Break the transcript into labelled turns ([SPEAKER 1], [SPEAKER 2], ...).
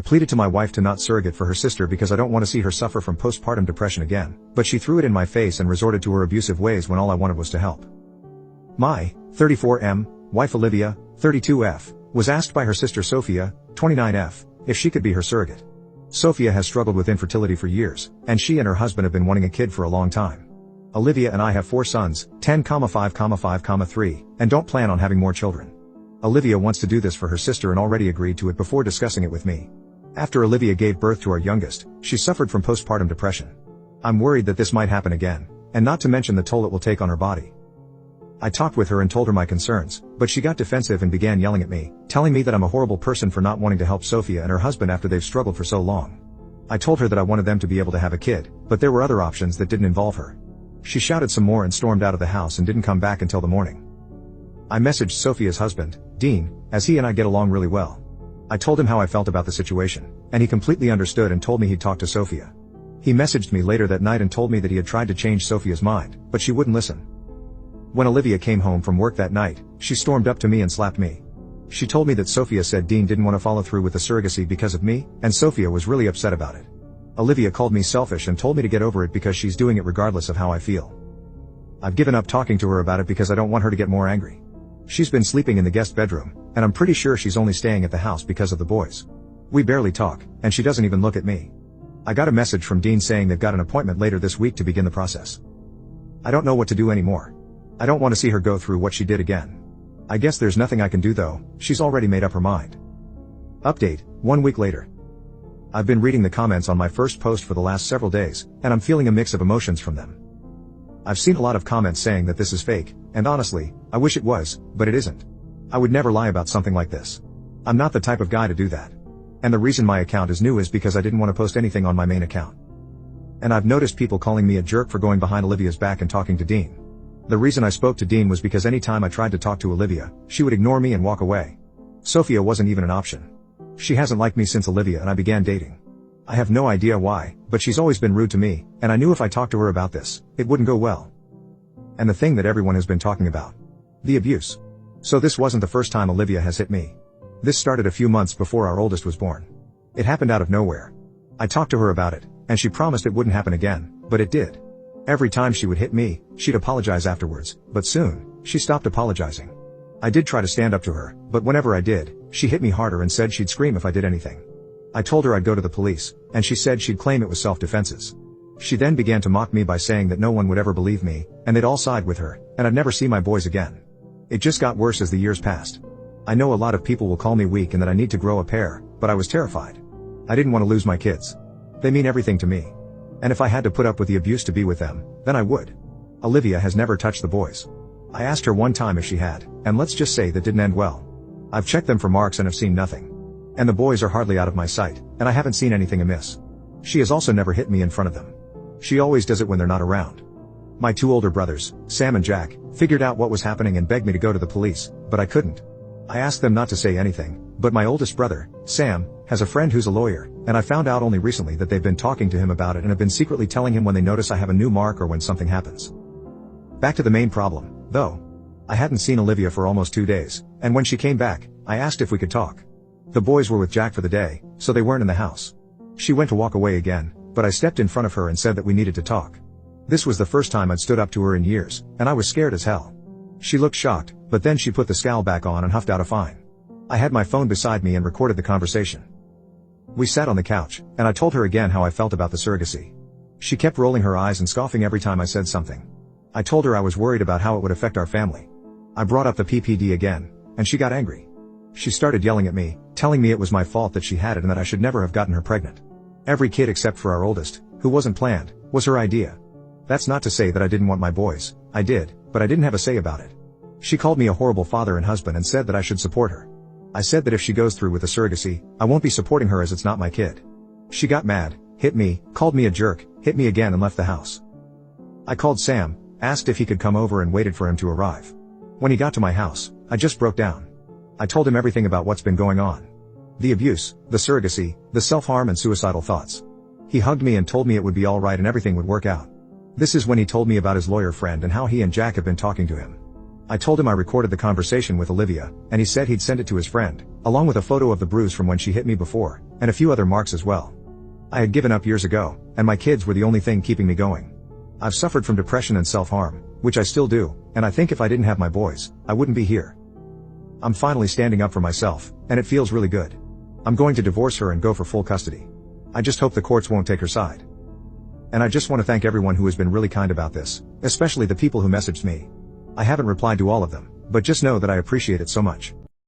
[SPEAKER 1] I pleaded to my wife to not surrogate for her sister because I don't want to see her suffer from postpartum depression again, but she threw it in my face and resorted to her abusive ways when all I wanted was to help. My 34M wife Olivia, 32F, was asked by her sister Sophia, 29F, if she could be her surrogate. Sophia has struggled with infertility for years, and she and her husband have been wanting a kid for a long time. Olivia and I have 4 sons, 10, 5, 5, 3, and don't plan on having more children. Olivia wants to do this for her sister and already agreed to it before discussing it with me. After Olivia gave birth to our youngest, she suffered from postpartum depression. I'm worried that this might happen again, and not to mention the toll it will take on her body. I talked with her and told her my concerns, but she got defensive and began yelling at me, telling me that I'm a horrible person for not wanting to help Sophia and her husband after they've struggled for so long. I told her that I wanted them to be able to have a kid, but there were other options that didn't involve her. She shouted some more and stormed out of the house and didn't come back until the morning. I messaged Sophia's husband, Dean, as he and I get along really well. I told him how I felt about the situation, and he completely understood and told me he'd talk to Sophia. He messaged me later that night and told me that he had tried to change Sophia's mind, but she wouldn't listen. When Olivia came home from work that night, she stormed up to me and slapped me. She told me that Sophia said Dean didn't want to follow through with the surrogacy because of me, and Sophia was really upset about it. Olivia called me selfish and told me to get over it because she's doing it regardless of how I feel. I've given up talking to her about it because I don't want her to get more angry. She's been sleeping in the guest bedroom, and I'm pretty sure she's only staying at the house because of the boys. We barely talk, and she doesn't even look at me. I got a message from Dean saying they've got an appointment later this week to begin the process. I don't know what to do anymore. I don't want to see her go through what she did again. I guess there's nothing I can do though, she's already made up her mind. Update, 1 week later. I've been reading the comments on my first post for the last several days, and I'm feeling a mix of emotions from them. I've seen a lot of comments saying that this is fake, and honestly, I wish it was, but it isn't. I would never lie about something like this. I'm not the type of guy to do that. And the reason my account is new is because I didn't want to post anything on my main account. And I've noticed people calling me a jerk for going behind Olivia's back and talking to Dean. The reason I spoke to Dean was because anytime I tried to talk to Olivia, she would ignore me and walk away. Sophia wasn't even an option. She hasn't liked me since Olivia and I began dating. I have no idea why, but she's always been rude to me, and I knew if I talked to her about this, it wouldn't go well. And the thing that everyone has been talking about. The abuse. So this wasn't the first time Olivia has hit me. This started a few months before our oldest was born. It happened out of nowhere. I talked to her about it, and she promised it wouldn't happen again, but it did. Every time she would hit me, she'd apologize afterwards, but soon, she stopped apologizing. I did try to stand up to her, but whenever I did, she hit me harder and said she'd scream if I did anything. I told her I'd go to the police, and she said she'd claim it was self-defenses. She then began to mock me by saying that no one would ever believe me, and they'd all side with her, and I'd never see my boys again. It just got worse as the years passed. I know a lot of people will call me weak and that I need to grow a pair, but I was terrified. I didn't want to lose my kids. They mean everything to me. And if I had to put up with the abuse to be with them, then I would. Olivia has never touched the boys. I asked her one time if she had, and let's just say that didn't end well. I've checked them for marks and have seen nothing. And the boys are hardly out of my sight, and I haven't seen anything amiss. She has also never hit me in front of them. She always does it when they're not around. My 2 older brothers, Sam and Jack, figured out what was happening and begged me to go to the police, but I couldn't. I asked them not to say anything, but my oldest brother, Sam, has a friend who's a lawyer, and I found out only recently that they've been talking to him about it and have been secretly telling him when they notice I have a new mark or when something happens. Back to the main problem, though. I hadn't seen Olivia for almost 2 days, and when she came back, I asked if we could talk. The boys were with Jack for the day, so they weren't in the house. She went to walk away again, but I stepped in front of her and said that we needed to talk. This was the first time I'd stood up to her in years, and I was scared as hell. She looked shocked, but then she put the scowl back on and huffed out a fine. I had my phone beside me and recorded the conversation. We sat on the couch, and I told her again how I felt about the surrogacy. She kept rolling her eyes and scoffing every time I said something. I told her I was worried about how it would affect our family. I brought up the PPD again, and she got angry. She started yelling at me, telling me it was my fault that she had it and that I should never have gotten her pregnant. Every kid except for our oldest, who wasn't planned, was her idea. That's not to say that I didn't want my boys, I did, but I didn't have a say about it. She called me a horrible father and husband and said that I should support her. I said that if she goes through with the surrogacy, I won't be supporting her as it's not my kid. She got mad, hit me, called me a jerk, hit me again and left the house. I called Sam, asked if he could come over and waited for him to arrive. When he got to my house, I just broke down. I told him everything about what's been going on. The abuse, the surrogacy, the self-harm and suicidal thoughts. He hugged me and told me it would be all right and everything would work out. This is when he told me about his lawyer friend and how he and Jack have been talking to him. I told him I recorded the conversation with Olivia, and he said he'd send it to his friend, along with a photo of the bruise from when she hit me before, and a few other marks as well. I had given up years ago, and my kids were the only thing keeping me going. I've suffered from depression and self-harm, which I still do, and I think if I didn't have my boys, I wouldn't be here. I'm finally standing up for myself, and it feels really good. I'm going to divorce her and go for full custody. I just hope the courts won't take her side. And I just want to thank everyone who has been really kind about this, especially the people who messaged me. I haven't replied to all of them, but just know that I appreciate it so much.